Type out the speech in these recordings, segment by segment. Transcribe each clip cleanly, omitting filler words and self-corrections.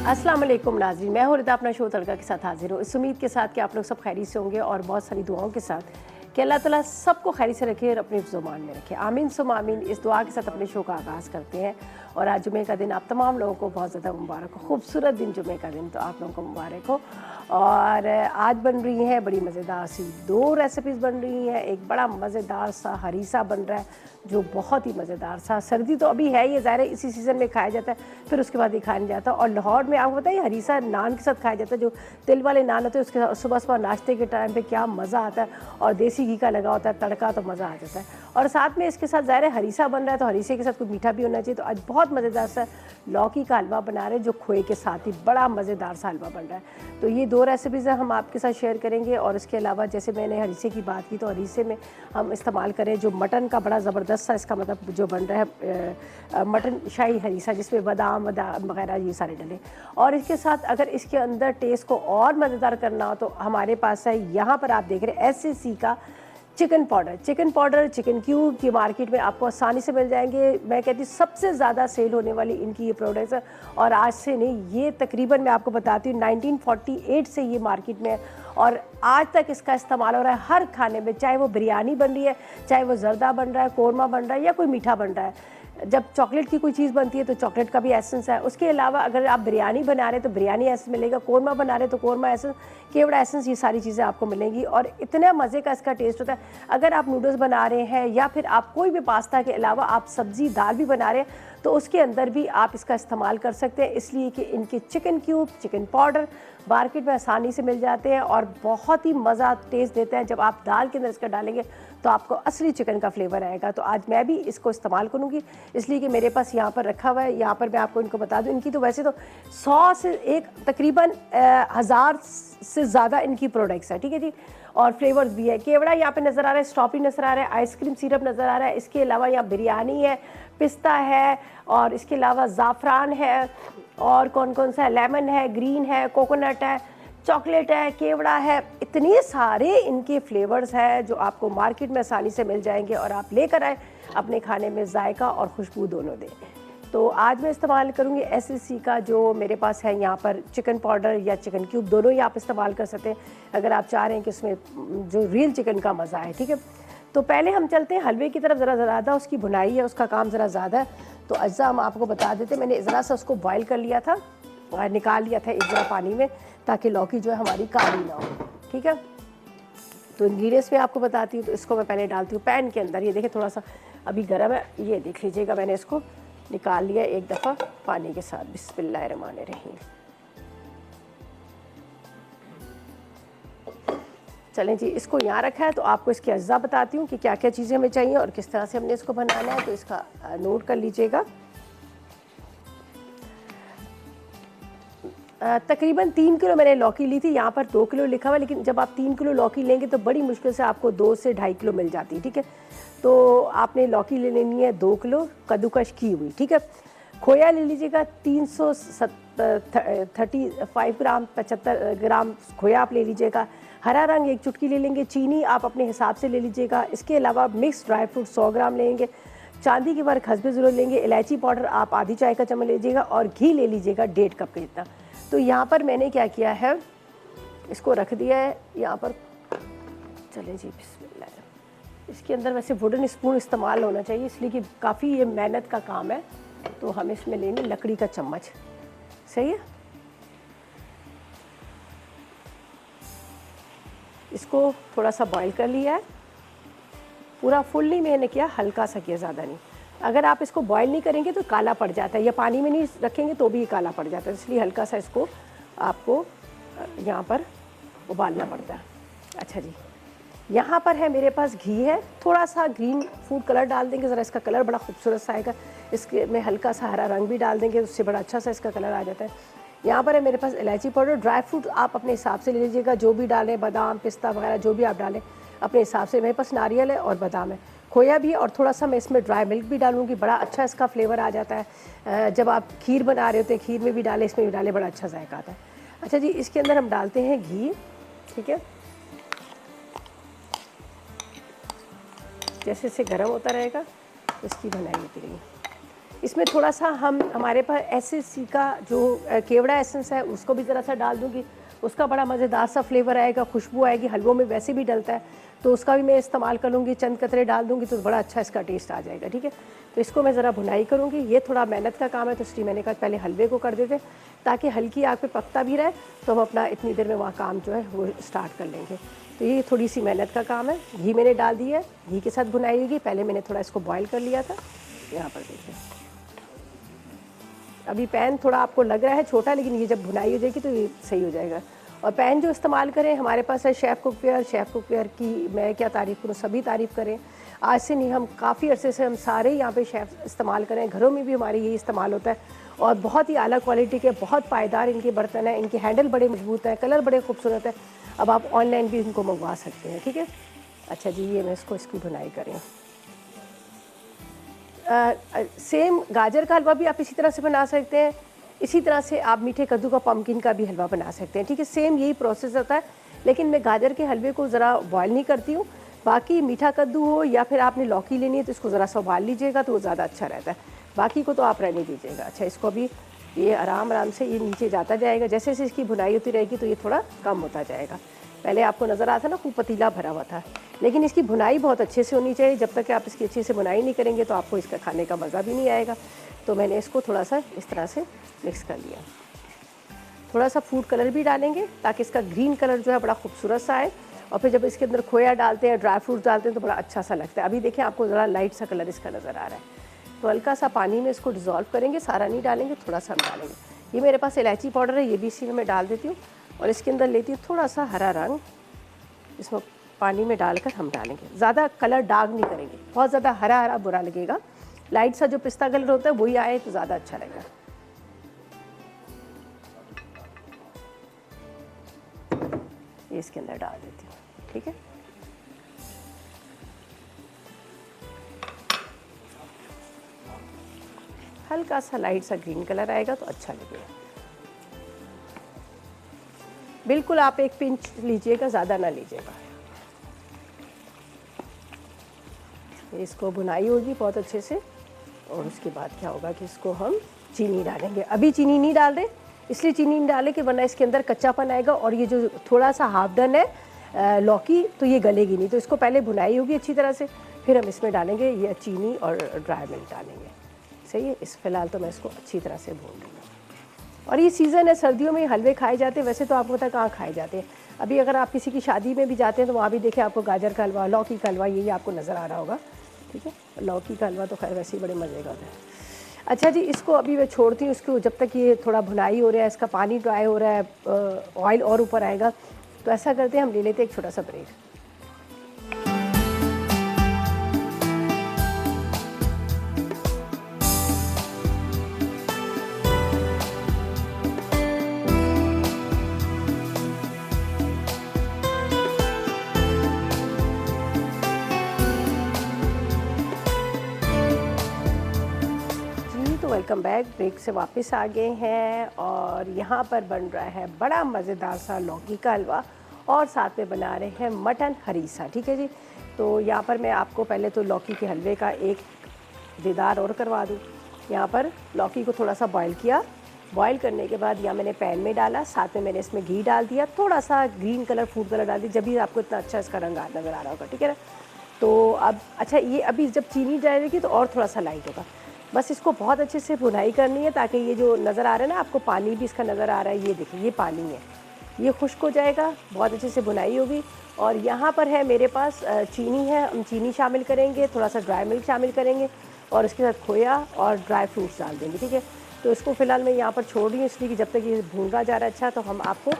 अस्सलाम वालेकुम नाज़रीन, मैं हूँ रिदा अपना शो तड़का के साथ हाजिर हूँ। इस उम्मीद के साथ कि आप लोग सब खैरी से होंगे और बहुत सारी दुआओं के साथ कि अल्लाह ताला सबको खैरी से रखे और अपने ज़ुबान में रखे। आमीन सुम आमीन। इस दुआ के साथ अपने शो का आगाज़ करते हैं। और आज जुमे का दिन आप तमाम लोगों को बहुत ज़्यादा मुबारक हो। खूबसूरत दिन जुमे का दिन, तो आप लोगों को मुबारक हो। और आज बन रही हैं बड़ी मज़ेदार सी दो रेसिपीज़ बन रही हैं। एक बड़ा मज़ेदार सा हरीसा बन रहा है जो बहुत ही मज़ेदार सा, सर्दी तो अभी है, ये ज़ाहिर है इसी सीज़न में खाया जाता है, फिर उसके बाद ही खाया नहीं जाता। और लाहौर में आपको बताइए हरीसा नान के साथ खाया जाता है, जो तिल वाले नान होते हैं उसके साथ सुबह सुबह नाश्ते के टाइम पे क्या मज़ा आता है। और देसी घी का लगा होता है तड़का, तो मज़ा आ जाता है। और साथ में इसके साथ ज़ाहिर है हरीसा बन रहा है, तो हरीसे के साथ कुछ मीठा भी होना चाहिए। तो आज बहुत मज़ेदार सा लौकी का हलवा बना रहे हैं, जो खोए के साथ ही बड़ा मज़ेदार सा हलवा बन रहा है। तो ये दो रेसिपीज़ हम आपके साथ शेयर करेंगे। और इसके अलावा जैसे मैंने हरीसे की बात की, तो हरीसे में हम इस्तेमाल करें जो मटन का बड़ा ज़बरदस्त सा, इसका मतलब जो बन रहा है मटन शाही हरीसा, जिसमें बादाम वगैरह ये सारे डले। और इसके साथ अगर इसके अंदर टेस्ट को और मज़ेदार करना हो, तो हमारे पास है, यहाँ पर आप देख रहे हैं SCC का चिकन पाउडर, चिकन क्यूब की मार्केट में आपको आसानी से मिल जाएंगे। मैं कहती हूँ सबसे ज़्यादा सेल होने वाली इनकी ये प्रोडक्ट्स है। और आज से नहीं, ये तकरीबन मैं आपको बताती हूँ 1948 से ये मार्केट में है और आज तक इसका इस्तेमाल हो रहा है हर खाने में, चाहे वो बिरयानी बन रही है, चाहे वो जर्दा बन रहा है, कोरमा बन रहा है, या कोई मीठा बन रहा है। जब चॉकलेट की कोई चीज़ बनती है तो चॉकलेट का भी एसेंस है। उसके अलावा अगर आप बिरयानी बना रहे हैं तो बिरयानी एसेंस मिलेगा, कोरमा बना रहे हैं तो कोरमा एसेंस, केवड़ा एसेंस, ये सारी चीज़ें आपको मिलेंगी। और इतना मज़े का इसका टेस्ट होता है। अगर आप नूडल्स बना रहे हैं या फिर आप कोई भी पास्ता के अलावा आप सब्ज़ी दाल भी बना रहे हैं, तो उसके अंदर भी आप इसका इस्तेमाल कर सकते हैं। इसलिए कि इनके chicken cube, chicken powder market में आसानी से मिल जाते हैं और बहुत ही मज़ा टेस्ट देते हैं। जब आप दाल के अंदर इसका डालेंगे तो आपको असली चिकन का फ्लेवर आएगा। तो आज मैं भी इसको इस्तेमाल करूँगी, इसलिए कि मेरे पास यहाँ पर रखा हुआ है। यहाँ पर मैं आपको इनको बता दूँ, इनकी तो वैसे तो 100 से एक तकरीबन 1000 से ज़्यादा इनकी प्रोडक्ट्स है, ठीक है जी। और फ्लेवर्स भी है। केवड़ा यहाँ पे नज़र आ रहा है, स्ट्रॉबेरी नज़र आ रहा है, आइसक्रीम सिरप नज़र आ रहा है। इसके अलावा यहाँ बिरयानी है, पिस्ता है, और इसके अलावा ज़ाफ़रान है, और कौन कौन सा है, लेमन है, ग्रीन है, कोकोनट है, चॉकलेट है, केवड़ा है। इतने सारे इनके फ्लेवर्स हैं जो आपको मार्केट में आसानी से मिल जाएंगे और आप लेकर आए अपने खाने में जायका और खुशबू दोनों दें। तो आज मैं इस्तेमाल करूँगी SCC का, जो मेरे पास है यहाँ पर चिकन पाउडर या चिकन क्यूब, दोनों ही आप इस्तेमाल कर सकते हैं अगर आप चाह रहे हैं कि उसमें जो रियल चिकन का मज़ा है, ठीक है। तो पहले हम चलते हैं हलवे की तरफ। ज़रा ज़्यादा उसकी बुनाई है, उसका काम ज़रा ज़्यादा है, तो अज्जा हम आपको बता देते। मैंने ज़रा सा उसको बॉयल कर लिया था और निकाल लिया था एक ज़रा पानी में, ताकि लौकी जो है हमारी काली ना हो, ठीक है। तो इंग्रीडियंट्स में आपको बताती हूँ। तो इसको मैं पहले डालती हूँ पैन के अंदर। ये देखिए थोड़ा सा अभी गर्म है, ये देख लीजिएगा। मैंने इसको निकाल लिया एक दफ़ा पानी के साथ। बिस्मिल्लाहिर्रहमानिर्रहीम। चलें जी, इसको यहाँ रखा है, तो आपको इसके अज्जा बताती हूँ कि क्या क्या चीज़ें हमें चाहिए और किस तरह से हमने इसको बनाना है। तो इसका नोट कर लीजिएगा। तकरीबन 3 किलो मैंने लौकी ली थी। यहाँ पर 2 किलो लिखा हुआ है, लेकिन जब आप 3 किलो लौकी लेंगे तो बड़ी मुश्किल से आपको 2 से 2.5 किलो मिल जाती है, ठीक है। तो आपने लौकी ले लेनी है 2 किलो कद्दूकश की हुई, ठीक है। खोया ले लीजिएगा 335 ग्राम, 75 ग्राम खोया आप ले लीजिएगा। हरा रंग 1 चुटकी ले लेंगे। चीनी आप अपने हिसाब से ले लीजिएगा। इसके अलावा मिक्स ड्राई फ्रूट 100 ग्राम लेंगे। चांदी के वर्क हस्बे ज़रूर लेंगे। इलायची पाउडर आप आधी चाय का चम्मच लीजिएगा और घी ले लीजिएगा 1.5 कप के जितना। तो यहाँ पर मैंने क्या किया है, इसको रख दिया है यहाँ पर। चलें जी, बिस्मिल्लाह। इसके अंदर वैसे वुडन स्पून इस्तेमाल होना चाहिए, इसलिए कि काफ़ी ये मेहनत का काम है। तो हम इसमें लेंगे लकड़ी का चम्मच, सही है। इसको थोड़ा सा बॉईल कर लिया है, पूरा फुल नहीं मैंने किया, हल्का सा किया, ज़्यादा नहीं। अगर आप इसको बॉईल नहीं करेंगे तो काला पड़ जाता है, या पानी में नहीं रखेंगे तो भी काला पड़ जाता है, इसलिए हल्का सा इसको आपको यहाँ पर उबालना पड़ता है। अच्छा जी, यहाँ पर है मेरे पास घी है। थोड़ा सा ग्रीन फूड कलर डाल देंगे, ज़रा इसका कलर बड़ा खूबसूरत सा आएगा। इसके में हल्का सा हरा रंग भी डाल देंगे, उससे बड़ा अच्छा सा इसका कलर आ जाता है। यहाँ पर है मेरे पास इलायची पाउडर। ड्राई फ्रूट आप अपने हिसाब से ले लीजिएगा, जो भी डालें, बादाम, पिस्ता वगैरह जो भी आप डालें अपने हिसाब से। मेरे पास नारियल है और बादाम है, खोया भी है, और थोड़ा सा मैं इसमें ड्राई मिल्क भी डालूंगी, बड़ा अच्छा इसका फ्लेवर आ जाता है। जब आप खीर बना रहे होते हैं, खीर में भी डालें, इसमें भी डालें, बड़ा अच्छा जायका आता है। अच्छा जी, इसके अंदर हम डालते हैं घी, ठीक है। जैसे जैसे गर्म होता रहेगा तो इसकी बनाई होती रहेगी। इसमें थोड़ा सा हमारे पास एसएससी का जो केवड़ा एसेंस है उसको भी ज़रा सा डाल दूँगी, उसका बड़ा मज़ेदार सा फ्लेवर आएगा, खुशबू आएगी, हलवों में वैसे भी डलता है तो उसका भी मैं इस्तेमाल कर लूँगी, चंद कतरे डाल दूँगी तो बड़ा अच्छा इसका टेस्ट आ जाएगा। ठीक है, तो इसको मैं ज़रा भुनाई करूँगी। ये थोड़ा मेहनत का काम है तो इसलिए मैंने कहा पहले हलवे को कर देते ताकि हल्की आग पे पकता भी रहे, तो हम अपना इतनी देर में वहाँ काम जो है वो स्टार्ट कर लेंगे। तो ये थोड़ी सी मेहनत का काम है। घी मैंने डाल दिया है, घी के साथ भुनाई होगी। पहले मैंने थोड़ा इसको बॉयल कर लिया था। यहाँ पर देखिए अभी पैन थोड़ा आपको लग रहा है छोटा, लेकिन ये जब भुनाई हो जाएगी तो ये सही हो जाएगा। और पैन जो इस्तेमाल करें हमारे पास है शेफ़ कुकवेयर। शेफ़ कुकवेयर की मैं क्या तारीफ़ करूँ, सभी तारीफ़ करें। आज से नहीं, हम काफ़ी अरसे से हम सारे यहाँ पे शेफ़ इस्तेमाल करें, घरों में भी हमारे यही इस्तेमाल होता है और बहुत ही आला क्वालिटी के, बहुत पायदार इनके बर्तन हैं। इनके हैंडल बड़े मजबूत हैं, कलर बड़े खूबसूरत है। अब आप ऑनलाइन भी इनको मंगवा सकते हैं। ठीक है, अच्छा जी, ये मैं इसकी भुनाई करें। सेम गाजर का हलवा भी आप इसी तरह से बना सकते हैं। इसी तरह से आप मीठे कद्दू का, पम्पकिन का भी हलवा बना सकते हैं। ठीक है, सेम यही प्रोसेस होता है, लेकिन मैं गाजर के हलवे को ज़रा बॉयल नहीं करती हूँ। बाकी मीठा कद्दू हो या फिर आपने लौकी लेनी है तो इसको ज़रा सा उबाल लीजिएगा तो वो ज़्यादा अच्छा रहता है। बाकी को तो आप रहने दीजिएगा। अच्छा, इसको अभी ये आराम से ये नीचे जाता जाएगा। जैसे जैसे इसकी भुनाई होती रहेगी तो ये थोड़ा कम होता जाएगा। पहले आपको नज़र आता ना खूब पतीला भरा हुआ था, लेकिन इसकी भुनाई बहुत अच्छे से होनी चाहिए। जब तक कि आप इसकी अच्छे से भुनाई नहीं करेंगे तो आपको इसका खाने का मज़ा भी नहीं आएगा। तो मैंने इसको थोड़ा सा इस तरह से मिक्स कर लिया। थोड़ा सा फूड कलर भी डालेंगे ताकि इसका ग्रीन कलर जो है बड़ा खूबसूरत सा आए। और फिर जब इसके अंदर खोया डालते हैं, ड्राई फ्रूट्स डालते हैं तो बड़ा अच्छा सा लगता है। अभी देखिए आपको ज़रा लाइट सा कलर इसका नज़र आ रहा है। तो हल्का सा पानी में इसको डिज़ोल्व करेंगे, सारा नहीं डालेंगे, थोड़ा सा हम डालेंगे। ये मेरे पास इलायची पाउडर है, ये भी इसी में मैं डाल देती हूँ। और इसके अंदर लेती हूँ थोड़ा सा हरा रंग, इसमें पानी में डालकर हम डालेंगे। ज़्यादा कलर डार्क नहीं करेंगे, बहुत ज़्यादा हरा हरा बुरा लगेगा। लाइट सा जो पिस्ता कलर होता है वही आए तो ज़्यादा अच्छा लगेगा। ये इसके अंदर डाल देती हूँ। ठीक है, हल्का सा लाइट सा ग्रीन कलर आएगा तो अच्छा लगेगा। बिल्कुल आप एक पिंच लीजिएगा, ज़्यादा ना लीजिएगा। इसको भुनाई होगी बहुत अच्छे से। और उसके बाद क्या होगा कि इसको हम चीनी डालेंगे। अभी चीनी नहीं डाल रहे, इसलिए चीनी नहीं डालें कि वरना इसके अंदर कच्चापन आएगा और ये जो थोड़ा सा हाफ डन है लौकी तो ये गलेगी नहीं। तो इसको पहले भुनाई होगी अच्छी तरह से, फिर हम इसमें डालेंगे ये चीनी और ड्राई मिल्क डालेंगे। सही है, इस फिलहाल तो मैं इसको अच्छी तरह से भून लूँगी। और ये सीज़न है, सर्दियों में हलवे खाए जाते हैं। वैसे तो आपको पता है कहाँ खाए जाते हैं। अभी अगर आप किसी की शादी में भी जाते हैं तो वहाँ भी देखिए आपको गाजर का हलवा, लौकी का हलवा यही आपको नज़र आ रहा होगा। ठीक है, लौकी का हलवा तो खैर वैसे ही बड़े मज़े का होता है। अच्छा जी, इसको अभी मैं छोड़ती हूँ इसको जब तक ये थोड़ा भुनाई हो रहा है, इसका पानी ड्राई हो रहा है, ऑयल और ऊपर आएगा। तो ऐसा करते हैं, हम ले लेते हैं एक छोटा सा ब्रेक। Welcome back. ब्रेक से वापस आ गए हैं और यहाँ पर बन रहा है बड़ा मज़ेदार सा लौकी का हलवा और साथ में बना रहे हैं मटन हरीसा। ठीक है जी, तो यहाँ पर मैं आपको पहले तो लौकी के हलवे का एक दीदार और करवा दूँ। यहाँ पर लौकी को थोड़ा सा बॉईल किया, बॉईल करने के बाद यहाँ मैंने पैन में डाला, साथ में मैंने इसमें घी डाल दिया, थोड़ा सा ग्रीन कलर फूड कलर डाल दिया, जब भी आपको इतना अच्छा इसका रंग नज़र आ रहा होगा। ठीक है ना, तो अब अच्छा ये अभी जब चीनी डालेगी तो और थोड़ा सा लाइट होगा। बस इसको बहुत अच्छे से भुनाई करनी है ताकि ये जो नज़र आ रहा है ना आपको, पानी भी इसका नज़र आ रहा है, ये देखिए ये पानी है, ये खुश्क हो जाएगा। बहुत अच्छे से भुनाई होगी। और यहाँ पर है मेरे पास चीनी है, हम चीनी शामिल करेंगे, थोड़ा सा ड्राई मिल्क शामिल करेंगे और इसके साथ खोया और ड्राई फ्रूट्स डाल देंगे। ठीक है, तो इसको फ़िलहाल मैं यहाँ पर छोड़ रही हूँ इसलिए कि जब तक ये भूनता जा रहा है। अच्छा, तो हम आपको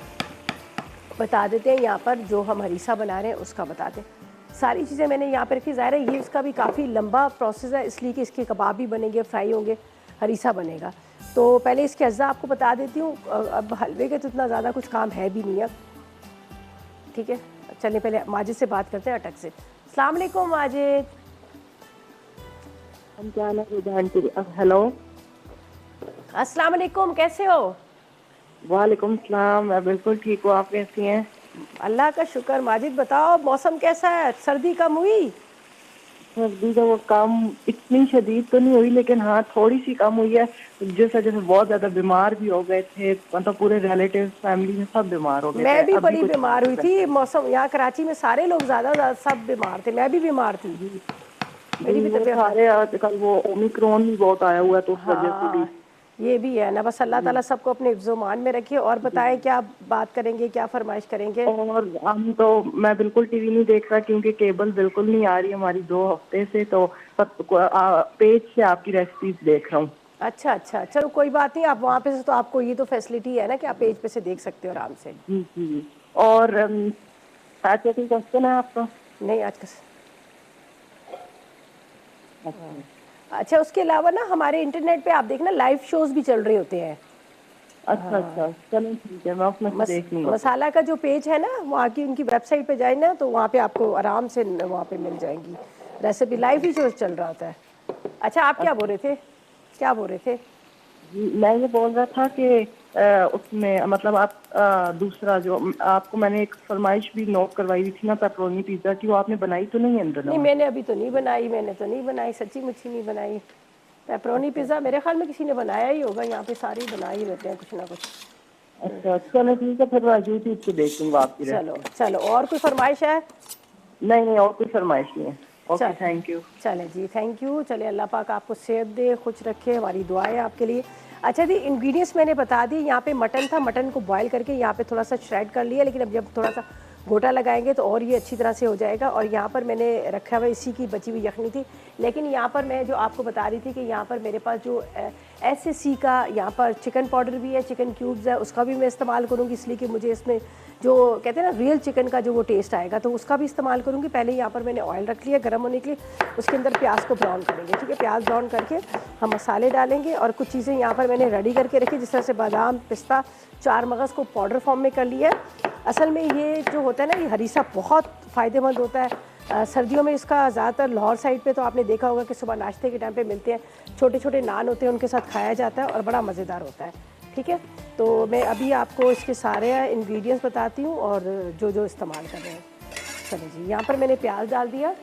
बता देते हैं यहाँ पर जो हम हरीसा बना रहे हैं उसका बताते हैं। सारी चीज़ें मैंने यहाँ पर रखी। ज़ाहिर है ये उसका भी काफ़ी लंबा प्रोसेस है, इसलिए कि इसके कबाब भी बनेंगे, फ्राई होंगे, हरीसा बनेगा। तो पहले इसके अज्जा आपको बता देती हूँ। अब हलवे के तो इतना ज़्यादा कुछ काम है भी नहीं अब। ठीक है, चलिए पहले माजिद से बात करते हैं, अटक से। अस्सलाम वालेकुम माजिद। हम क्या हेलो, अस्सलाम वालेकुम, कैसे हो? वालेकुम सलाम, मैं बिल्कुल ठीक हूँ, आप कैसी हैं? अल्लाह का शुक्र। माजिद बताओ, मौसम कैसा है? सर्दी कम हुई? सर्दी का वो कम इतनी शदीद तो नहीं हुई, लेकिन हाँ थोड़ी सी कम हुई है। जिस वजह से बहुत ज्यादा बीमार भी हो गए थे, मतलब पूरे रिलेटिव फैमिली में सब बीमार हो गए थे। मैं भी अभी बड़ी कुछ बीमार हुई थी। मौसम यहाँ कराची में सारे लोग ज़्यादा सब बीमार थे, मैं भी बीमार थी। मेरी भी जी, वो तबीयत खराब। सारे आजकल वो ओमिक्रॉन भी बहुत आया हुआ है, तो उस वजह से भी। हाँ, ये भी है ना। बस अल्लाह ताला सबको अपने हिफ्ज़-ओ-मान में रखे। और बताएं क्या बात करेंगे, क्या फरमाइश करेंगे? और हम तो मैं बिल्कुल टीवी नहीं देख रहा, क्योंकि केबल बिल्कुल नहीं आ रही हमारी 2 हफ्ते से। तो पेज से आपकी रेसिपीज देख रहा हूँ। अच्छा अच्छा, चलो कोई बात नहीं। आप वहाँ पे से तो आपको ये तो फैसिलिटी है ना कि आप पेज पे से देख सकते हो आराम से। जी जी। और अच्छा, कोई क्वेश्चन है आपका? नहीं आज का। अच्छा अच्छा, उसके अलावा ना हमारे इंटरनेट पे आप देखना लाइव शोज़ भी चल रहे होते हैं। अच्छा अच्छा, चलो ठीक है, मैं उसमें से देख लूंगा फिर। मसाला का जो पेज है ना, वहाँ की उनकी वेबसाइट पे जाए ना, तो वहाँ पे आपको आराम से वहाँ पे मिल जाएंगी रेसिपी। लाइव ही शोज़ चल रहा होता है। अच्छा, आप क्या बोल अच्छा रहे थे? क्या बोल रहे थे? जी, मैं ये बोल रहा था कि उसमें मतलब आप दूसरा जो आपको मैंने एक फरमाइश भी नोट करवाई हुई थी ना, पेपरोनी पिज्जा की, वो आपने बनाई तो नहीं है अंदर नहीं, ना? मैंने अभी तो नहीं बनाई, मैंने तो नहीं बनाई, सच्ची मुच्ची नहीं बनाई। पेपरोनी अच्छा पिज़्ज़ा मेरे ख्याल में किसी ने बनाया ही होगा। यहाँ पे सारे ही बना ही लेते हैं कुछ ना कुछ। अच्छा, चलो ठीक है, फिर मैं यूट्यूब से देख लूंगा आपकी चलो रेसिपी। चलो, और कोई फरमाइश है? नहीं नहीं, और कोई फरमाइश नहीं है। ओके, चल थैंक यू। चले जी, थैंक यू। चले, अल्लाह पाक आपको सेहत दे, खुश रखे, हमारी दुआएं आपके लिए। अच्छा जी, इंग्रेडिएंट्स मैंने बता दी। यहाँ पे मटन था, मटन को बॉयल करके यहाँ पे थोड़ा सा श्रेड कर लिया, लेकिन अब जब थोड़ा सा गोटा लगाएंगे तो और ये अच्छी तरह से हो जाएगा। और यहाँ पर मैंने रखा हुआ इसी की बची हुई यखनी थी। लेकिन यहाँ पर मैं जो आपको बता रही थी कि यहाँ पर मेरे पास जो SSC का यहाँ पर चिकन पाउडर भी है, चिकन क्यूब्स है, उसका भी मैं इस्तेमाल करूँगी, इसलिए कि मुझे इसमें जो कहते हैं ना रियल चिकन का जो वो टेस्ट आएगा, तो उसका भी इस्तेमाल करूँगी। पहले यहाँ पर मैंने ऑयल रख लिया गर्म होने के लिए, उसके अंदर प्याज को ब्राउन करेंगे। ठीक है, प्याज ब्राउन करके हम मसाले डालेंगे और कुछ चीज़ें यहाँ पर मैंने रेडी करके रखी, जिस तरह से बादाम, पिस्ता, चार मगज़ को पाउडर फॉर्म में कर लिया है। असल में ये जो होता है ना, ये हरीसा बहुत फ़ायदेमंद होता है। सर्दियों में इसका ज़्यादातर लाहौर साइड पे तो आपने देखा होगा कि सुबह नाश्ते के टाइम पे मिलते हैं, छोटे छोटे नान होते हैं, उनके साथ खाया जाता है और बड़ा मज़ेदार होता है। ठीक है, तो मैं अभी आपको इसके सारे इंग्रेडिएंट्स बताती हूँ और जो जो इस्तेमाल कर रहे हैं। चलिए जी, यहाँ पर मैंने प्याज डाल दिया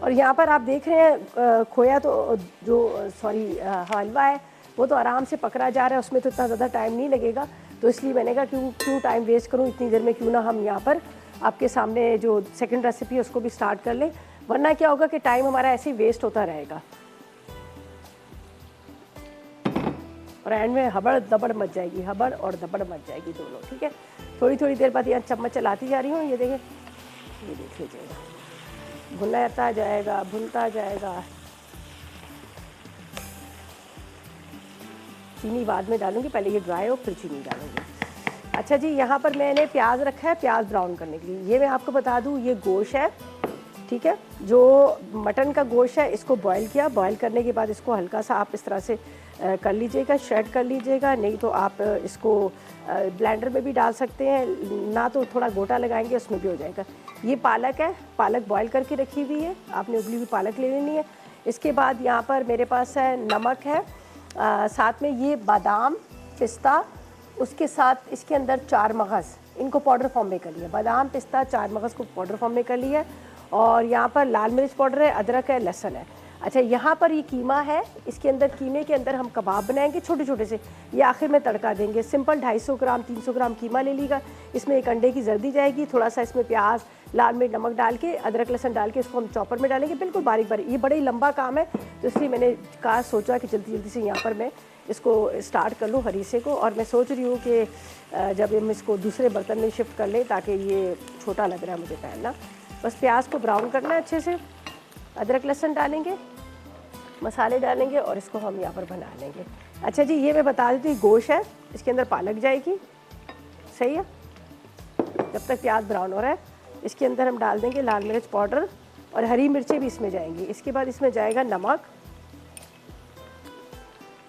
और यहाँ पर आप देख रहे हैं खोया तो जो सॉरी हलवा है वो तो आराम से पकड़ा जा रहा है, उसमें तो इतना ज़्यादा टाइम नहीं लगेगा। तो इसलिए मैंने कहा क्यों टाइम वेस्ट करूँ इतनी देर में, क्यों ना हम यहाँ पर आपके सामने जो सेकंड रेसिपी है उसको भी स्टार्ट कर लें, वरना क्या होगा कि टाइम हमारा ऐसे ही वेस्ट होता रहेगा और एंड में हबड़ दबड़ मच जाएगी, हबड़ और दबड़ मच जाएगी दोनों। ठीक है, थोड़ी थोड़ी देर बाद यहाँ चम्मच चलाती जा रही हूँ, ये देखें, ये देख लीजिएगा, भुनता जाएगा, भुनता जाएगा। चीनी बाद में डालूंगी, पहले ये ड्राई हो फिर चीनी डालूंगी। अच्छा जी, यहाँ पर मैंने प्याज रखा है प्याज ब्राउन करने के लिए। ये मैं आपको बता दूँ, ये गोश्त है, ठीक है, जो मटन का गोश्त है, इसको बॉईल किया। बॉईल करने के बाद इसको हल्का सा आप इस तरह से कर लीजिएगा, श्रेड कर लीजिएगा, नहीं तो आप इसको ब्लेंडर में भी डाल सकते हैं, ना तो थोड़ा गोटा लगाएंगे उसमें भी हो जाएगा। ये पालक है, पालक बॉईल करके रखी हुई है, आपने उबली हुई पालक ले लेनी है। इसके बाद यहाँ पर मेरे पास है नमक है, साथ में ये बादाम, पिस्ता, उसके साथ इसके अंदर चार मगज़, इनको पाउडर फॉर्म में कर लिया। बादाम, पिस्ता, चार मगज़ को पाउडर फॉर्म में कर लिया। और यहाँ पर लाल मिर्च पाउडर है, अदरक है, लहसुन है। अच्छा, यहाँ पर ये कीमा है, इसके अंदर कीमे के अंदर हम कबाब बनाएंगे छोटे छोटे से, ये आखिर में तड़का देंगे। सिंपल 250 ग्राम 300 ग्राम कीमा ले लीजिएगा, इसमें एक अंडे की जर्दी जाएगी, थोड़ा सा इसमें प्याज, लाल मिर्च, नमक डाल के, अदरक लहसुन डाल के इसको हम चॉपर में डालेंगे, बिल्कुल बारीक बारीक। ये बड़ा ही लंबा काम है, तो इसलिए मैंने कहा सोचा कि जल्दी जल्दी से यहाँ पर मैं इसको स्टार्ट कर लूँ हरीसे को। और मैं सोच रही हूँ कि जब हम इसको दूसरे बर्तन में शिफ्ट कर लें, ताकि ये छोटा लग रहा है मुझे पहनना। बस प्याज को ब्राउन करना है अच्छे से, अदरक लहसुन डालेंगे, मसाले डालेंगे और इसको हम यहाँ पर बना लेंगे। अच्छा जी, ये मैं बता देती हूँ, गोश्त है, इसके अंदर पालक जाएगी, सही है। जब तक प्याज ब्राउन हो रहा है, इसके अंदर हम डाल देंगे लाल मिर्च पाउडर और हरी मिर्चें भी इसमें जाएंगी। इसके बाद इसमें जाएगा नमक,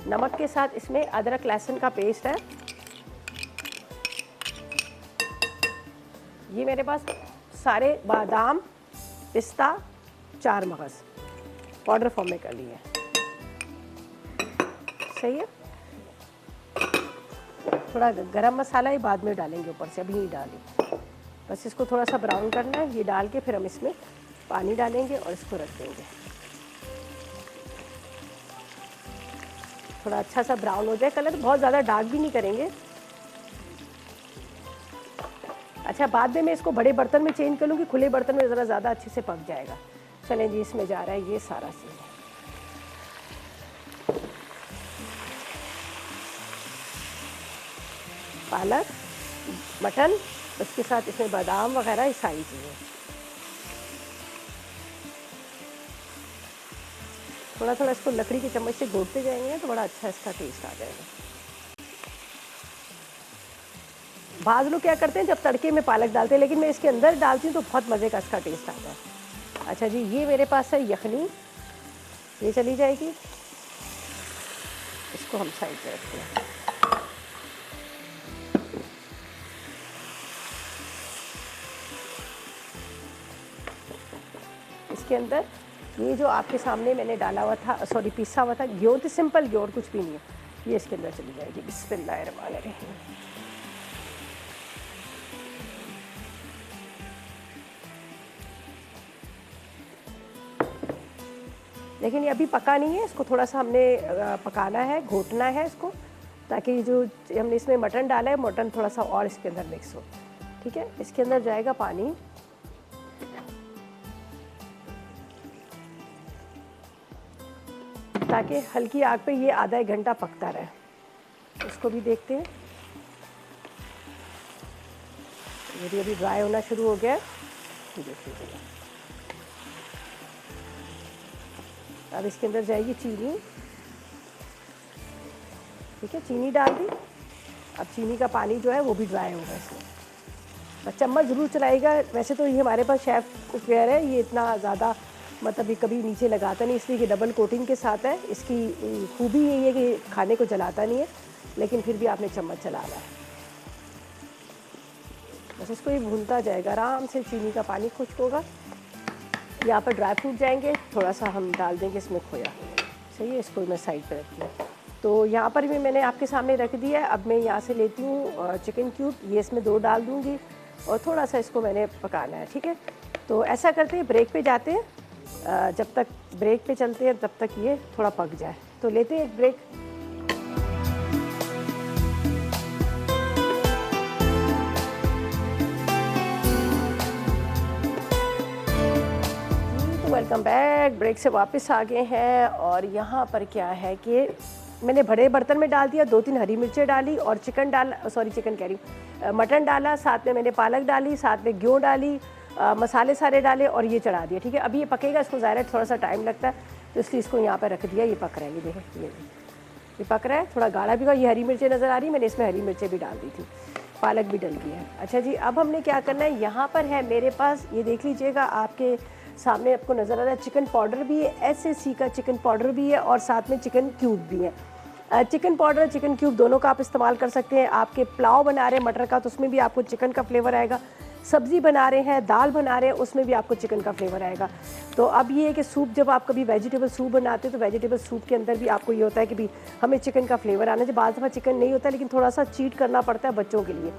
नमक के साथ इसमें अदरक लहसुन का पेस्ट है। ये मेरे पास सारे बादाम, पिस्ता, चार मगज़ पाउडर फॉर्म में कर लिए, सही है। थोड़ा गरम मसाला ही बाद में डालेंगे ऊपर से, अभी नहीं डाली। बस इसको थोड़ा सा ब्राउन करना है, ये डाल के फिर हम इसमें पानी डालेंगे और इसको रख देंगे। थोड़ा अच्छा सा ब्राउन हो जाए कलर, बहुत ज़्यादा डार्क भी नहीं करेंगे। अच्छा, बाद में मैं इसको बड़े बर्तन में चेंज कर लूँगी, खुले बर्तन में ज़रा ज़्यादा अच्छे से पक जाएगा। चलें जी, इसमें जा रहा है ये सारा सीन। पालक, मटन, उसके साथ इसमें बादाम वगैरह, ये सारी चीज़ें। थोड़ा थोड़ा इसको लकड़ी के चम्मच से घोटते जाएंगे तो बड़ा अच्छा इसका टेस्ट आ जाएगा। बाज़ लोग क्या करते हैं जब तड़के में पालक डालते हैं, लेकिन मैं इसके अंदर डालती हूँ तो बहुत मज़े का इसका टेस्ट आता है। अच्छा जी, ये मेरे पास है यखनी, ये चली जाएगी, इसको हम साइड पे रखते हैं। इसके अंदर ये जो आपके सामने मैंने डाला हुआ था, सॉरी पिसा हुआ था ग्योर, तो सिंपल ग्योर, कुछ भी नहीं है, ये इसके अंदर चली जाएगी। बिस्मिल्लाहिर्रहमानिर्रहीम। लेकिन ये अभी पका नहीं है, इसको थोड़ा सा हमने पकाना है, घोटना है इसको, ताकि जो हमने इसमें मटन डाला है, मटन थोड़ा सा और इसके अंदर मिक्स हो। ठीक है, इसके अंदर जाएगा पानी, ताकि हल्की आग पे ये आधा एक घंटा पकता रहे। इसको भी देखते हैं, ये भी अभी ड्राई होना शुरू हो गया है। देखिए, अब इसके अंदर जाएगी चीनी। ठीक है, चीनी डाल दी। अब चीनी का पानी जो है वो भी ड्राई होगा इसमें। बस चम्मच ज़रूर चलाएगा। वैसे तो ये हमारे पास शेफ़ कुकवेयर है, ये इतना ज़्यादा मतलब ये कभी नीचे लगाता नहीं, इसलिए कि डबल कोटिंग के साथ है। इसकी खूबी यही है कि खाने को जलाता नहीं है, लेकिन फिर भी आपने चम्मच चलाना है। बस इसको ये भूनता जाएगा आराम से, चीनी का पानी खुश्क होगा। यहाँ पर ड्राई फ्रूट जाएंगे, थोड़ा सा हम डाल देंगे इसमें खोया। सही है, इसको मैं साइड पे रखती हूँ। तो यहाँ पर भी मैंने आपके सामने रख दिया है। अब मैं यहाँ से लेती हूँ चिकन क्यूब, ये इसमें 2 डाल दूँगी और थोड़ा सा इसको मैंने पकाना है। ठीक है, तो ऐसा करते हैं, ब्रेक पे जाते हैं। जब तक ब्रेक पे चलते हैं तब तक ये थोड़ा पक जाए, तो लेते हैं एक ब्रेक। Welcome back. ब्रेक से वापस आ गए हैं और यहाँ पर क्या है कि मैंने बड़े बर्तन में डाल दिया, 2-3 हरी मिर्चें डाली और चिकन डाला, सॉरी चिकन कह रही हूँ, मटन डाला, साथ में मैंने पालक डाली, साथ में गेहूँ डाली, मसाले सारे डाले और ये चढ़ा दिया। ठीक है, अभी ये पकेगा, इसको ज़ाहिर है थोड़ा सा टाइम लगता है, तो इसलिए इसको यहाँ पर रख दिया। ये पक रहा है, ये देखें, ये पक रहा है, थोड़ा गाढ़ा भी हुआ। ये हरी मिर्चें नज़र आ रही, मैंने इसमें हरी मिर्चें भी डाल दी थी, पालक भी डल गई है। अच्छा जी, अब हमने क्या करना है, यहाँ पर है मेरे पास, ये देख लीजिएगा, आपके सामने आपको नज़र आ रहा है, चिकन पाउडर भी है, SAC का चिकन पाउडर भी है और साथ में चिकन क्यूब भी है। चिकन पाउडर, चिकन क्यूब दोनों का आप इस्तेमाल कर सकते हैं। आपके पुलाव बना रहे हैं मटर का, तो उसमें भी आपको चिकन का फ्लेवर आएगा। सब्ज़ी बना रहे हैं, दाल बना रहे हैं, उसमें भी आपको चिकन का फ्लेवर आएगा। तो अब ये है कि सूप, जब आप कभी वेजिटेबल सूप बनाते हैं तो वेजिटेबल सूप के अंदर भी आपको ये होता है कि भी हमें चिकन का फ्लेवर आना चाहिए। बाद दफ़ा चिकन नहीं होता, लेकिन थोड़ा सा चीट करना पड़ता है बच्चों के लिए।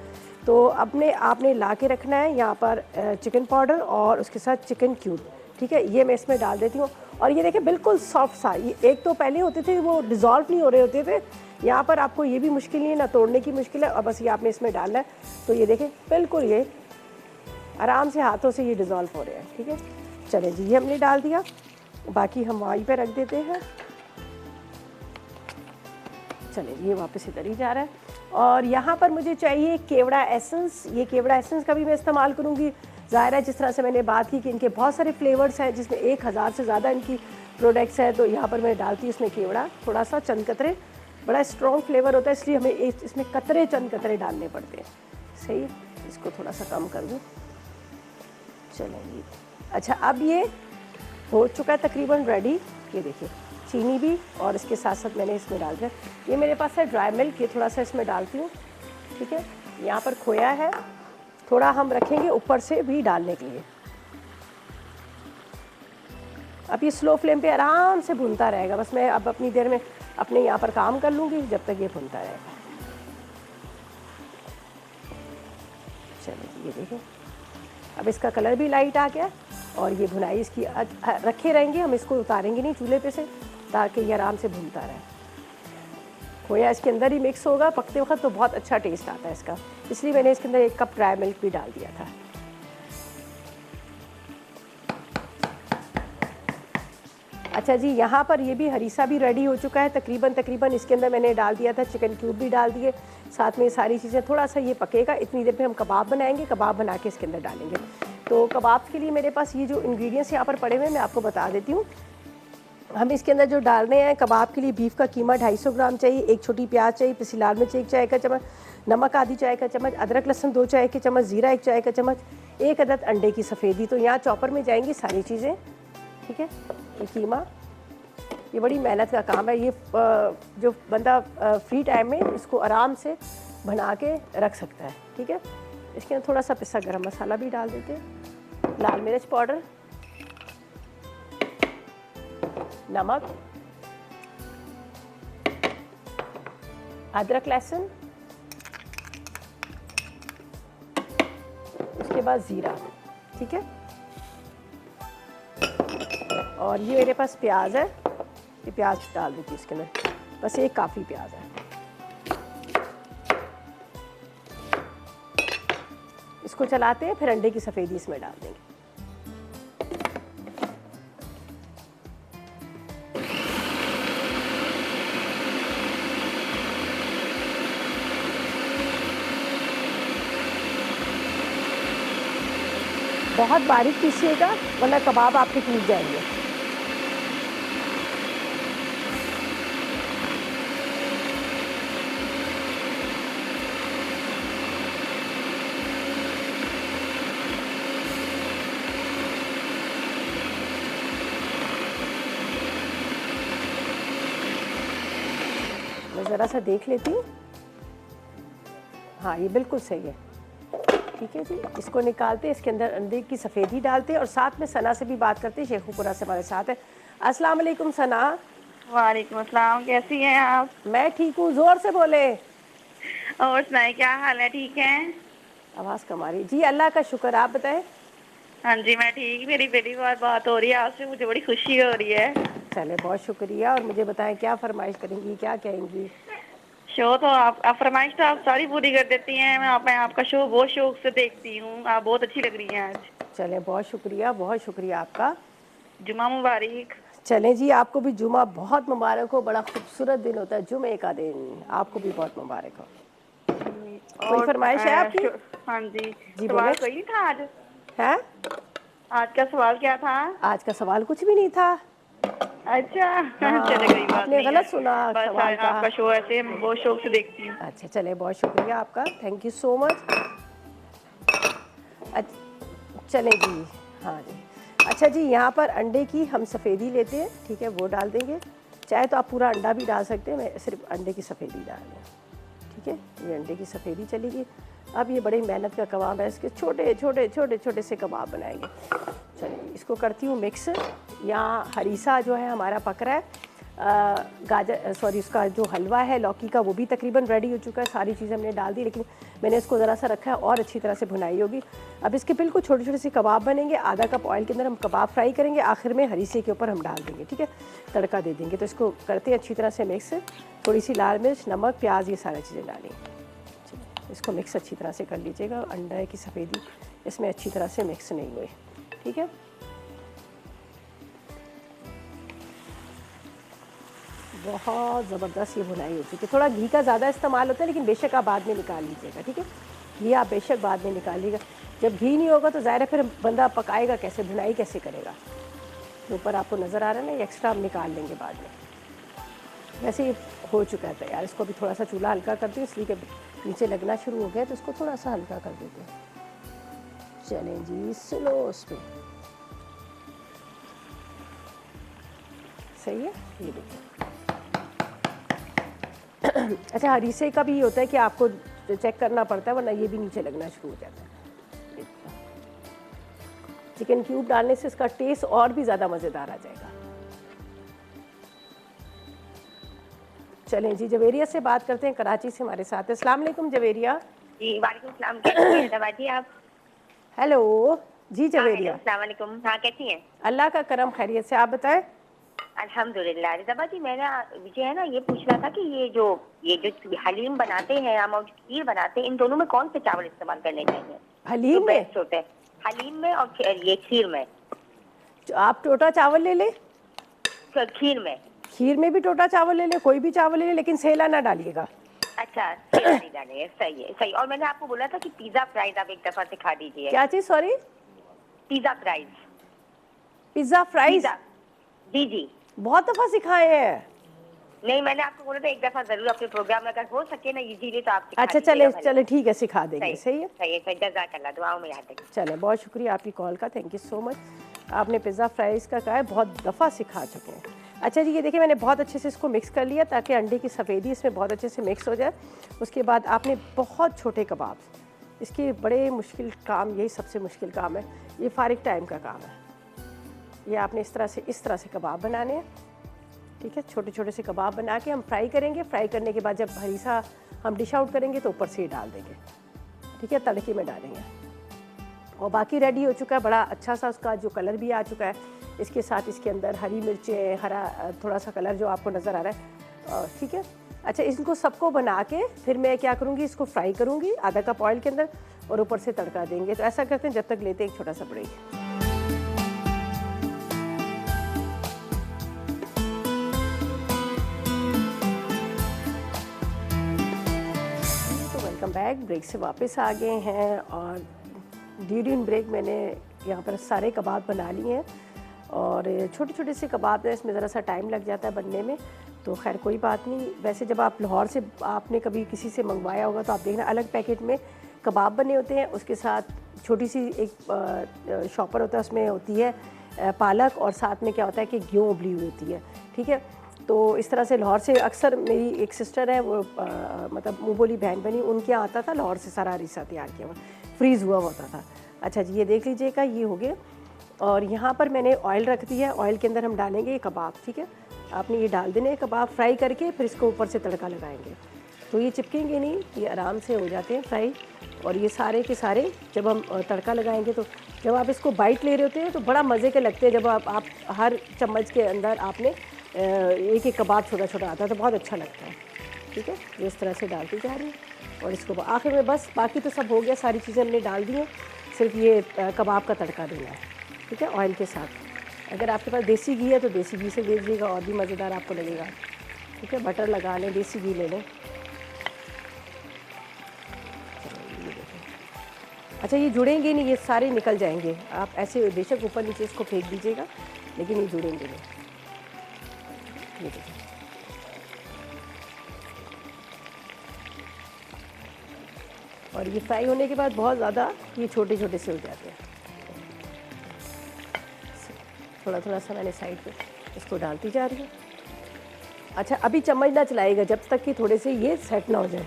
तो आपने ला के रखना है यहाँ पर चिकन पाउडर और उसके साथ चिकन क्यूब। ठीक है, ये मैं इसमें डाल देती हूँ और ये देखिए बिल्कुल सॉफ्ट सा। ये एक तो पहले होते थे वो डिज़ोल्व नहीं हो रहे होते थे, यहाँ पर आपको ये भी मुश्किल नहीं है, ना तोड़ने की मुश्किल है, और बस ये आपने इसमें डालना है। तो ये देखें बिल्कुल ये आराम से हाथों से ये डिज़ोल्व हो रहे हैं। ठीक है, चलें जी, ये हमने डाल दिया, बाकी हम वहीं पे रख देते हैं। चलें, ये वापस इधर ही जा रहा है। और यहाँ पर मुझे चाहिए केवड़ा एसेंस। ये केवड़ा एसेंस का भी मैं इस्तेमाल करूँगी। ज़ाहिर है, जिस तरह से मैंने बात की कि इनके बहुत सारे फ्लेवर्स हैं, जिसमें 1000 से ज़्यादा इनकी प्रोडक्ट्स हैं, तो यहाँ पर मैं डालती हूँ इसमें केवड़ा, थोड़ा सा चंद कतरे। बड़ा स्ट्रॉन्ग फ्लेवर होता है, इसलिए हमें इसमें कतरे, चंद कतरे डालने पड़ते हैं। सही, इसको थोड़ा सा कम कर दूँ। चलेंगे, अच्छा, अब ये हो चुका है तकरीबन रेडी। ये देखिए, चीनी भी और इसके साथ साथ मैंने इसमें डाल दिया। ये मेरे पास है ड्राई मिल्क, ये थोड़ा सा इसमें डालती हूँ। ठीक है, यहाँ पर खोया है, थोड़ा हम रखेंगे ऊपर से भी डालने के लिए। अब ये स्लो फ्लेम पे आराम से भुनता रहेगा। बस मैं अब अपनी देर में अपने यहाँ पर काम कर लूँगी जब तक ये भुनता रहेगा। चलिए, ये देखिए, अब इसका कलर भी लाइट आ गया और ये भुनाई इसकी रखे रहेंगे, हम इसको उतारेंगे नहीं चूल्हे पे से, ताकि ये आराम से भूनता रहे। खोया इसके अंदर ही मिक्स होगा पकते वक्त, तो बहुत अच्छा टेस्ट आता है इसका, इसलिए मैंने इसके अंदर 1 कप ड्राई मिल्क भी डाल दिया था। अच्छा जी, यहाँ पर ये भी हरीसा भी रेडी हो चुका है तकरीबन। इसके अंदर मैंने डाल दिया था चिकन क्यूब भी डाल दिए, साथ में सारी चीज़ें, थोड़ा सा ये पकेगा, इतनी देर में हम कबाब बनाएंगे, कबाब बना के इसके अंदर डालेंगे। तो कबाब के लिए मेरे पास ये जो इंग्रेडिएंट्स यहाँ पर पड़े हुए हैं मैं आपको बता देती हूँ। हम इसके अंदर जो डाल रहे हैं कबाब के लिए, बीफ का कीमा 250 ग्राम चाहिए, 1 छोटी प्याज चाहिए, पिसी लाल मिर्च 1 चाय का चम्मच, नमक आधी चाय का चम्मच, अदरक लहसुन 2 चाय के चम्मच, ज़ीरा 1 चाय का चम्मच, 1 अदद अंडे की सफ़ेदी। तो यहाँ चॉपर में जाएंगी सारी चीज़ें, ठीक है। ये कीमा, ये बड़ी मेहनत का काम है, ये जो बंदा फ्री टाइम में इसको आराम से बना के रख सकता है, ठीक है। इसके अंदर थोड़ा सा पिसा गरम मसाला भी डाल देते हैं, लाल मिर्च पाउडर, नमक, अदरक लहसुन, उसके बाद ज़ीरा, ठीक है। और ये मेरे पास प्याज है, ये प्याज डाल देती हूँ इसके अंदर, बस एक काफ़ी प्याज है। इसको चलाते हैं, फिर अंडे की सफ़ेदी इसमें डाल देंगे। बहुत बारीक पीसिएगा वरना कबाब आपके टूट जाएंगे। मैं ज़रा सा देख लेती हूँ, हाँ ये बिल्कुल सही है, ठीक है जी। इसको निकालते हैं, इसके अंदर अंडे की सफ़ेदी डालते हैं और साथ में सना से भी बात करते हैं, शेखुपुरा से हमारे साथ है। अस्सलाम वालेकुम सना। वालेकुम अस्सलाम, कैसी हैं आप? मैं ठीक हूँ, ज़ोर से बोले। और सुनाए, क्या हाल है? ठीक हैं? आवाज़ कम आ रही जी। अल्लाह का शुक्र, आप बताएं। हाँ जी मैं ठीक। मेरी पहली बार बात हो रही है आपसे, मुझे बड़ी खुशी हो रही है। चले बहुत शुक्रिया। और मुझे बताएं क्या फरमाइश करेंगी, क्या कहेंगी? शो तो आप फरमाइश तो आप सारी पूरी कर देती हैं। मैं आपका शो बहुत शौक से देखती हूँ, आप बहुत अच्छी लग रही हैं आज। चले बहुत शुक्रिया आपका। जुमा मुबारक। चलें जी, आपको भी जुमा बहुत मुबारक हो, बड़ा खूबसूरत दिन होता है जुमे का दिन, आपको भी बहुत मुबारक हो। कोई फरमाइश है आपकी? हाँ जी, जी सवाल बोले। कोई नहीं था आज? है आज का सवाल क्या था? आज का सवाल कुछ भी नहीं था। अच्छा हाँ, चले गई बात आपने नहीं है। गलत सुना बस सवाल का। आपका शो ऐसे मैं बहुत शौक से देखती हूँ। अच्छा चले बहुत शुक्रिया आपका, थैंक यू सो मच। चलें जी, हाँ जी। अच्छा जी, यहाँ पर अंडे की हम सफ़ेदी लेते हैं, ठीक है, वो डाल देंगे। चाहे तो आप पूरा अंडा भी डाल सकते हैं, मैं सिर्फ अंडे की सफ़ेदी डाल रही हूँ, ठीक है। ये अंडे की सफ़ेदी चलेगी। अब ये बड़ी मेहनत का कबाब है, इसके छोटे छोटे छोटे छोटे से कबाब बनाएंगे। चलिए इसको करती हूँ मिक्स। यहाँ हरीसा जो है हमारा पक रहा है, गाजर सॉरी उसका जो हलवा है लौकी का वो भी तकरीबन रेडी हो चुका है, सारी चीज़ें हमने डाल दी, लेकिन मैंने इसको ज़रा सा रखा है और अच्छी तरह से भुनाई होगी। अब इसके बिल्कुल छोटे छोटे से कबाब बनेंगे, आधा कप ऑयल के अंदर हम कबाब फ्राई करेंगे, आखिर में हरीसे के ऊपर हम डाल देंगे, ठीक है, तड़का दे देंगे। तो इसको करते हैं अच्छी तरह से मिक्स, थोड़ी सी लाल मिर्च, नमक, प्याज, ये सारी चीज़ें डालें। इसको मिक्स अच्छी तरह से कर लीजिएगा। अंडा की सफ़ेदी इसमें अच्छी तरह से मिक्स नहीं हुई, ठीक है। बहुत ज़बरदस्त ये भुनाई हो चुकी है। थोड़ा घी का ज़्यादा इस्तेमाल होता है, लेकिन बेशक आप बाद में निकाल लीजिएगा, ठीक है। घी आप बेशक बाद में निकालिएगा। जब घी नहीं होगा तो ज़ाहिर है फिर बंदा पकाएगा कैसे, भुनाई कैसे करेगा। तो ऊपर आपको नज़र आ रहा है ना, ये एक्स्ट्रा हम निकाल लेंगे बाद में। वैसे ही हो चुका है तैयार। इसको अभी थोड़ा सा चूल्हा हल्का करती हूँ, इसलिए कि नीचे लगना शुरू हो गया, तो इसको थोड़ा सा हल्का कर देते हैं। चलें जी, स्लो उस पर सही है, ये देखिए। अच्छा, हरीसे का भी ये होता है कि आपको चेक करना पड़ता है, वरना ये भी नीचे लगना शुरू हो जाता है। चिकन क्यूब डालने से इसका टेस्ट और भी ज़्यादा मज़ेदार आ जाएगा। चलें जी, जवेरिया से बात करते हैं, कराची से हमारे साथ है। अस्सलाम वालेकुम जवेरिया। जी वालेकुम सलाम, कैसी हैं दवा जी आप? हेलो, जी जवेरिया, अस्सलाम वालेकुम। हाँ, कैसी हैं? अल्लाह का करम खैरियत से, आप बताएं। अल्हम्दुलिल्लाह। रिज़ा जी, मुझे है ना ये पूछना था कि ये जो हलीम बनाते हैं हम और खीर बनाते हैं, इन दोनों में कौन से चावल इस्तेमाल करने चाहिए जो हलीम में बेस्ट होते हैं? हलीम में और ये खीर में। आप टोटा चावल ले लें, खीर में। खीर में भी टोटा चावल ले लें, कोई भी चावल ले लें, लेकिन सेला ना डालिएगा। अच्छा, सेला नहीं डालेंगे, सही है, सही। और मैंने आपको बोला था कि पिज़्ज़ा फ्राइज़ आप एक दफ़ा सिखा दीजिए। क्या चीज़? Sorry, pizza fries. Pizza fries pizza, जी, जी। बहुत दफ़ा सिखाए हैं। नहीं, मैंने आपको बोला था एक दफ़ा ज़रूर अपने प्रोग्राम में अगर हो सके ना इज़ीली तो आप सिखा अच्छा दीजिएगा चले भले। चले, ठीक है, सिखा देंगे। सही है, सही है, सही। जज़ाकल्लाह, दुआओं में याद रखिए। चले, बहुत शुक्रिया आपकी कॉल का, थैंक यू सो मच। आपने पिज़्ज़ा फ्राइज़ का कहा है, बहुत दफ़ा सिखा चुके हैं। अच्छा जी, ये देखिए मैंने बहुत अच्छे से इसको मिक्स कर लिया ताकि अंडे की सफ़ेदी इसमें बहुत अच्छे से मिक्स हो जाए। उसके बाद आपने बहुत छोटे कबाब, इसके बड़े मुश्किल काम, यही सबसे मुश्किल काम है, ये फ़ारिग टाइम का काम है। ये आपने इस तरह से कबाब बनाने हैं, ठीक है। छोटे छोटे से कबाब बना के हम फ्राई करेंगे। फ्राई करने के बाद जब हरीसा हम डिश आउट करेंगे तो ऊपर से ही डाल देंगे, ठीक है, तड़के में डालेंगे। और बाकी रेडी हो चुका है, बड़ा अच्छा सा उसका जो कलर भी आ चुका है। इसके साथ इसके अंदर हरी मिर्चें, हरा थोड़ा सा कलर जो आपको नज़र आ रहा है, ठीक है। अच्छा, इनको सबको बना के फिर मैं क्या करूँगी, इसको फ्राई करूँगी आधा कप ऑयल के अंदर और ऊपर से तड़का देंगे। तो ऐसा करते हैं, जब तक लेते हैं एक छोटा सा ब्रेक। Welcome back. ब्रेक से वापस आ गए हैं और ड्यूरिंग ब्रेक मैंने यहाँ पर सारे कबाब बना लिए हैं और छोटे छोटे से कबाब है, इसमें ज़रा सा टाइम लग जाता है बनने में, तो खैर कोई बात नहीं। वैसे जब आप लाहौर से आपने कभी किसी से मंगवाया होगा तो आप देखना अलग पैकेट में कबाब बने होते हैं, उसके साथ छोटी सी एक शॉपर होता है, उसमें होती है पालक और साथ में क्या होता है कि गेहूँ उबली हुई होती है, ठीक है। तो इस तरह से लाहौर से अक्सर मेरी एक सिस्टर है, वो मतलब मुँह बोली बहन बनी, उनके यहाँ आता था लाहौर से सारा हरीसा तैयार किया हुआ, फ्रीज़ हुआ होता था। अच्छा जी, ये देख लीजिएगा, ये हो गया। और यहाँ पर मैंने ऑयल रख दिया है, ऑयल के अंदर हम डालेंगे ये कबाब, ठीक है। आपने ये डाल देने कबाब फ्राई करके, फिर इसको ऊपर से तड़का लगाएंगे, तो ये चिपकेंगे नहीं, ये आराम से हो जाते हैं फ्राई। और ये सारे के सारे जब हम तड़का लगाएंगे तो जब आप इसको बाइट ले रहे होते हैं तो बड़ा मज़े के लगते हैं। जब आप हर चम्मच के अंदर आपने एक एक कबाब छोटा छोटा आता है तो बहुत अच्छा लगता है, ठीक है। ये इस तरह से डालती जा रही है और इसको आखिर में बस, बाकी तो सब हो गया, सारी चीज़ें हमने डाल दी हैं, सिर्फ ये कबाब का तड़का देना है, ठीक है, ऑयल के साथ। अगर आपके पास देसी घी है तो देसी घी से दे दीजिएगा, और भी मज़ेदार आपको लगेगा, ठीक है। बटर लगा लें, देसी घी ले लें। अच्छा, ये जुड़ेंगे नहीं, ये सारे निकल जाएंगे। आप ऐसे बेशक ऊपर नीचे इसको फेंक दीजिएगा, लेकिन ये जुड़ेंगे नहीं। ये देखिए, और ये फ्राई होने के बाद बहुत ज़्यादा ये छोटे छोटे से हो जाते हैं। थोड़ा थोड़ा सा मैंने साइड पे इसको डालती जा रही हूँ। अच्छा, अभी चम्मच ना चलाएगा जब तक कि थोड़े से ये सेट ना हो जाए।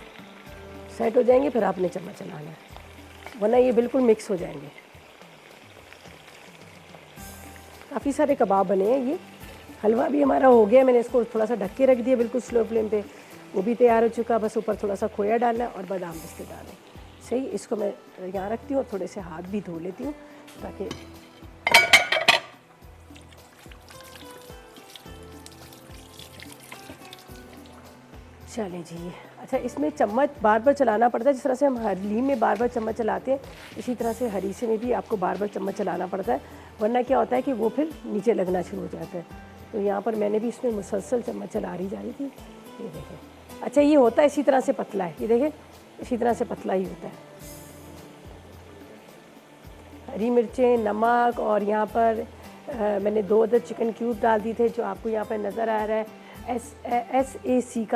सेट हो जाएंगे फिर आपने चम्मच चलाना है, वरना ये बिल्कुल मिक्स हो जाएंगे। काफ़ी सारे कबाब बने हैं। ये हलवा भी हमारा हो गया, मैंने इसको थोड़ा सा ढक के रख दिया बिल्कुल स्लो फ्लेम पे, वो भी तैयार हो चुका। बस ऊपर थोड़ा सा खोया डालना और बादाम पिस्ते डालें। सही, इसको मैं यहाँ रखती हूँ और थोड़े से हाथ भी धो लेती हूँ ताकि चलें जी। अच्छा, इसमें चम्मच बार बार चलाना पड़ता है, जिस तरह से हम हलीम में बार बार चम्मच चलाते हैं, इसी तरह से हरीसे में भी आपको बार बार चम्मच चलाना पड़ता है, वरना क्या होता है कि वो फिर नीचे लगना शुरू हो जाता है। तो यहाँ पर मैंने भी इसमें मुसलसल चम्मच चला रही जा रही थी। ये देखें, अच्छा ये होता है इसी तरह से पतला है, ये देखें इसी तरह से पतला ही होता है। हरी मिर्चें, नमक और यहाँ पर मैंने 2 अदद चिकन क्यूब डाल दिए थे, जो आपको यहाँ पर नज़र आ रहा है। SAC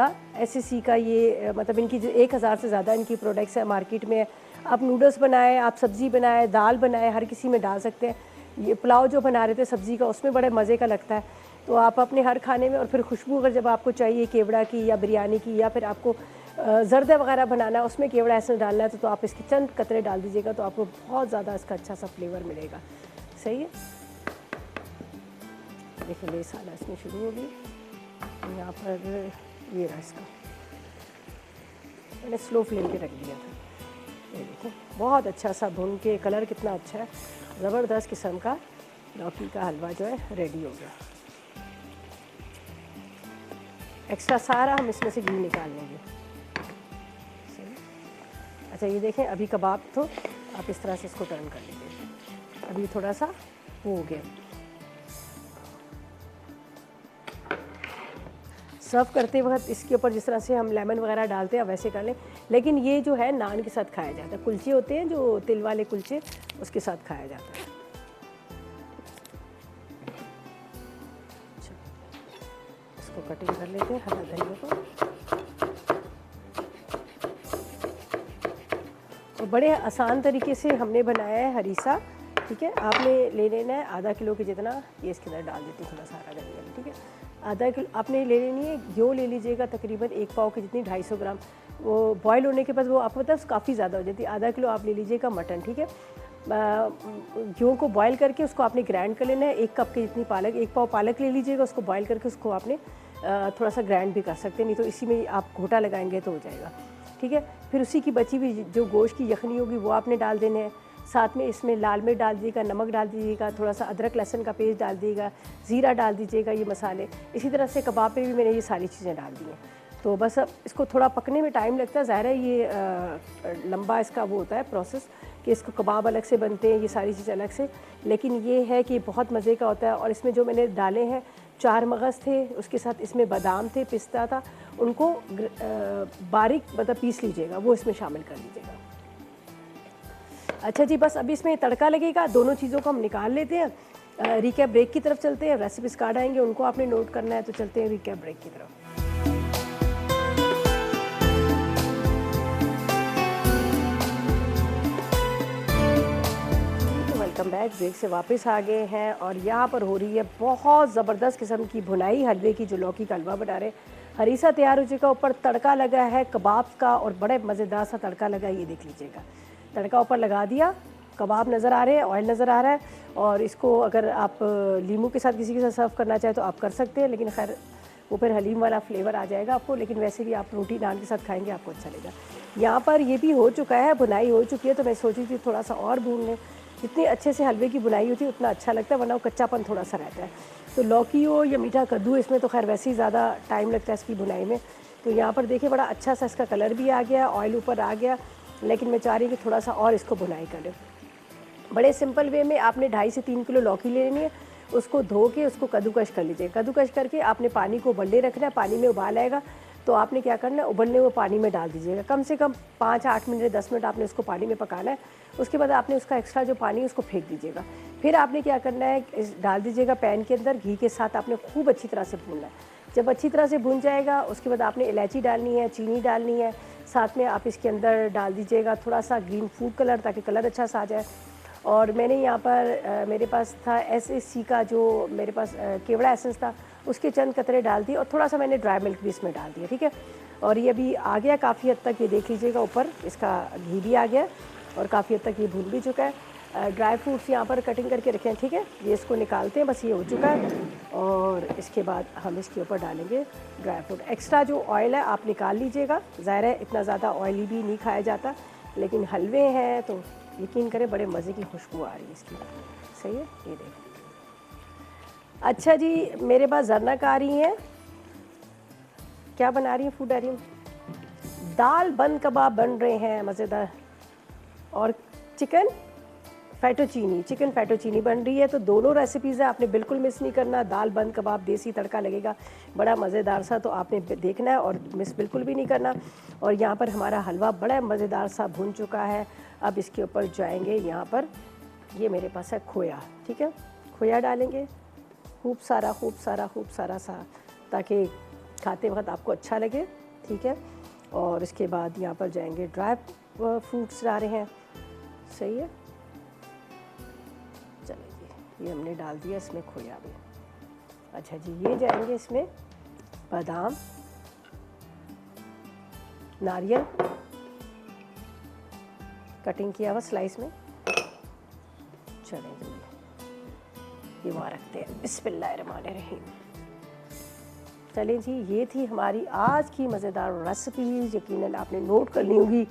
का ये मतलब इनकी जो 1000 से ज़्यादा इनकी प्रोडक्ट्स है मार्केट में। आप नूडल्स बनाएं, आप सब्ज़ी बनाएं, दाल बनाएं, हर किसी में डाल सकते हैं। ये पुलाव जो बना रहे थे सब्ज़ी का, उसमें बड़े मज़े का लगता है। तो आप अपने हर खाने में, और फिर खुशबू अगर जब आपको चाहिए केवड़ा की या बिरयानी की, या फिर आपको ज़र्दा वगैरह बनाना है, उसमें केवड़ा ऐसे डालना है, तो आप इसके चंद कतरे डाल दीजिएगा, तो आपको बहुत ज़्यादा इसका अच्छा सा फ्लेवर मिलेगा। सही है, देखिए लेस आना इसमें शुरू हो गई। यहाँ पर ये रहा, इसका मैंने स्लो फ्लेम पे रख दिया था। ये देखो बहुत अच्छा सा भून के, कलर कितना अच्छा है। ज़बरदस्त किस्म का लौकी का हलवा जो है रेडी हो गया। एक्स्ट्रा सारा हम इसमें से घी निकाल लेंगे। अच्छा ये देखें, अभी कबाब तो आप इस तरह से इसको टर्न कर लीजिए। अभी थोड़ा सा हो गया। सर्व करते वक्त इसके ऊपर जिस तरह से हम लेमन वगैरह डालते हैं वैसे कर लें, लेकिन ये जो है नान के साथ खाया जाता है। कुलचे होते हैं जो तिल वाले कुलचे, उसके साथ खाया जाता है। इसको कटिंग कर लेते हैं हरा धनिया को। और बड़े आसान तरीके से हमने बनाया है हरीसा। ठीक है, आपने ले लेना है आधा किलो के जितना, ये इसके अंदर डाल देती हूँ थोड़ा सा हरा धनिया। ठीक है, आधा किलो आपने ले लेनी है। घी ले लीजिएगा तकरीबन 1 पाव की जितनी, 250 ग्राम। वो बॉयल होने के बाद वो आपको पता है काफ़ी ज़्यादा हो जाती है। आधा किलो आप ले लीजिएगा मटन। ठीक है, घी को बॉयल करके उसको आपने ग्राइंड कर लेना है। 1 कप की जितनी पालक, 1 पाव पालक ले लीजिएगा, उसको बॉयल करके उसको आपने थोड़ा सा ग्राइंड भी कर सकते हैं, नहीं तो इसी में आप घोटा लगाएंगे तो हो जाएगा। ठीक है, फिर उसी की बची हुई जो गोश्त की यखनी होगी वो आपने डाल देने हैं। साथ में इसमें लाल मिर्च डाल दीजिएगा, नमक डाल दीजिएगा, थोड़ा सा अदरक लहसुन का पेस्ट डाल दीजिएगा, ज़ीरा डाल दीजिएगा, ये मसाले। इसी तरह से कबाब पे भी मैंने ये सारी चीज़ें डाल दी हैं। तो बस अब इसको थोड़ा पकने में टाइम लगता है, ज़ाहिर है ये लंबा इसका वो होता है प्रोसेस कि इसको कबाब अलग से बनते हैं, ये सारी चीज़ अलग से, लेकिन ये है कि बहुत मज़े का होता है। और इसमें जो मैंने डाले हैं, 4 मगज़ थे, उसके साथ इसमें बादाम थे, पिस्ता था, उनको बारीक मतलब पीस लीजिएगा, वो इसमें शामिल कर लीजिएगा। अच्छा जी, बस अभी इसमें तड़का लगेगा। दोनों चीज़ों को हम निकाल लेते हैं। रिकैप ब्रेक की तरफ चलते हैं। रेसिपीज़ कार्ड आएंगे, उनको आपने नोट करना है, तो चलते हैं रिकैप ब्रेक की तरफ। Welcome back. ब्रेक से वापस आ गए हैं और यहाँ पर हो रही है बहुत ज़बरदस्त किस्म की भुनाई हलवे की, जो लौकी का हलवा बना रहे। हरीसा तैयार हो चुका, ऊपर तड़का लगा है कबाब का और बड़े मज़ेदार सा तड़का लगा है, ये देख लीजिएगा। तड़का ऊपर लगा दिया, कबाब नज़र आ रहे हैं, ऑयल नज़र आ रहा है। और इसको अगर आप लीमू के साथ किसी के साथ सर्व करना चाहें तो आप कर सकते हैं, लेकिन खैर वो फिर हलीम वाला फ्लेवर आ जाएगा आपको। लेकिन वैसे भी आप रोटी नान के साथ खाएंगे, आपको अच्छा लगेगा। यहाँ पर ये भी हो चुका है, बुनाई हो चुकी है, तो मैं सोची थी थोड़ा सा और भून लें। जितनी अच्छे से हलवे की बुनाई होती है उतना अच्छा लगता है, वरना वो कच्चापन थोड़ा सा रहता है। तो लौकी हो या मीठा कद्दू, इसमें तो खैर वैसे ही ज़्यादा टाइम लगता है इसकी बुनाई में। तो यहाँ पर देखिए बड़ा अच्छा सा इसका कलर भी आ गया, ऑयल ऊपर आ गया, लेकिन मैं चाह रही हूँ कि थोड़ा सा और इसको बुनाई कर लें। बड़े सिंपल वे में आपने 2.5 से 3 किलो लौकी ले लेनी है, उसको धो के उसको कद्दूकश कर लीजिए। कद्दूकश करके आपने पानी को उबलने रखना है। पानी में उबाल आएगा तो आपने क्या करना है, उबलने हुए पानी में डाल दीजिएगा। कम से कम 5-8 मिनट 10 मिनट आपने उसको पानी में पकाना है। उसके बाद आपने उसका एक्स्ट्रा जो पानी है उसको फेंक दीजिएगा। फिर आपने क्या करना है, डाल दीजिएगा पैन के अंदर, घी के साथ आपने खूब अच्छी तरह से भूनना है। जब अच्छी तरह से भून जाएगा उसके बाद आपने इलायची डालनी है, चीनी डालनी है, साथ में आप इसके अंदर डाल दीजिएगा थोड़ा सा ग्रीन फूड कलर, ताकि कलर अच्छा सा आ जाए। और मैंने यहाँ पर मेरे पास था SSC का जो मेरे पास केवड़ा एसेंस था, उसके चंद कतरे डाल दिए और थोड़ा सा मैंने ड्राई मिल्क भी इसमें डाल दिया। ठीक है, और ये अभी आ गया काफ़ी हद तक, ये देख लीजिएगा ऊपर इसका घी भी आ गया और काफ़ी हद तक ये भून भी चुका है। ड्राई फ्रूट्स यहाँ पर कटिंग करके रखे हैं। ठीक है, ये इसको निकालते हैं, बस ये हो चुका है। और इसके बाद हम इसके ऊपर डालेंगे ड्राई फ्रूट। एक्स्ट्रा जो ऑयल है आप निकाल लीजिएगा, ज़ाहिर है इतना ज़्यादा ऑयली भी नहीं खाया जाता, लेकिन हलवे हैं तो यकीन करें बड़े मज़े की खुशबू आ रही है इसकी। सही है, ये देखो। अच्छा जी, मेरे पास ज़रनक आ रही हैं, क्या बना रही हैं, फूड आ रही हैं, दाल बंद कबाब बन रहे हैं मज़ेदार, और चिकन फैटोचीनी बन रही है। तो दोनों रेसिपीज़ है, आपने बिल्कुल मिस नहीं करना। दाल बंद कबाब देसी तड़का लगेगा बड़ा मज़ेदार सा, तो आपने देखना है और मिस बिल्कुल भी नहीं करना। और यहाँ पर हमारा हलवा बड़ा मज़ेदार सा भुन चुका है। अब इसके ऊपर जाएंगे, यहाँ पर ये मेरे पास है खोया। ठीक है, खोया डालेंगे खूब सारा सा, ताकि खाते वक्त आपको अच्छा लगे। ठीक है, और इसके बाद यहाँ पर जाएंगे ड्राई फ्रूट्स डाल रहे हैं। सही है, चलिए ये हमने डाल दिया इसमें खोया भी। अच्छा जी, ये जाएंगे इसमें बादाम, नारियल कटिंग किया हुआ स्लाइस में। चलें जी, ये वहाँ रखते हैं। बिस्मिल्लाहिर्रहमानिर्रहीम। चलें जी, ये थी हमारी आज की मज़ेदार रेसिपीज़। यकीनन आपने नोट कर ली होगी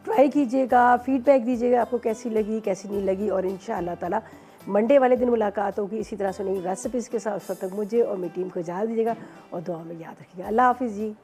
ट्राई कीजिएगा, फीडबैक दीजिएगा आपको कैसी लगी, कैसी नहीं लगी। और इंशाअल्लाह ताला मंडे वाले दिन मुलाकात होगी इसी तरह से नई रेसिपीज़ के साथ। उस वक्त तक मुझे और मेरी टीम को इजाज़त दीजिएगा और दुआ में याद रखिएगा। अल्लाह हाफ़िज़ जी।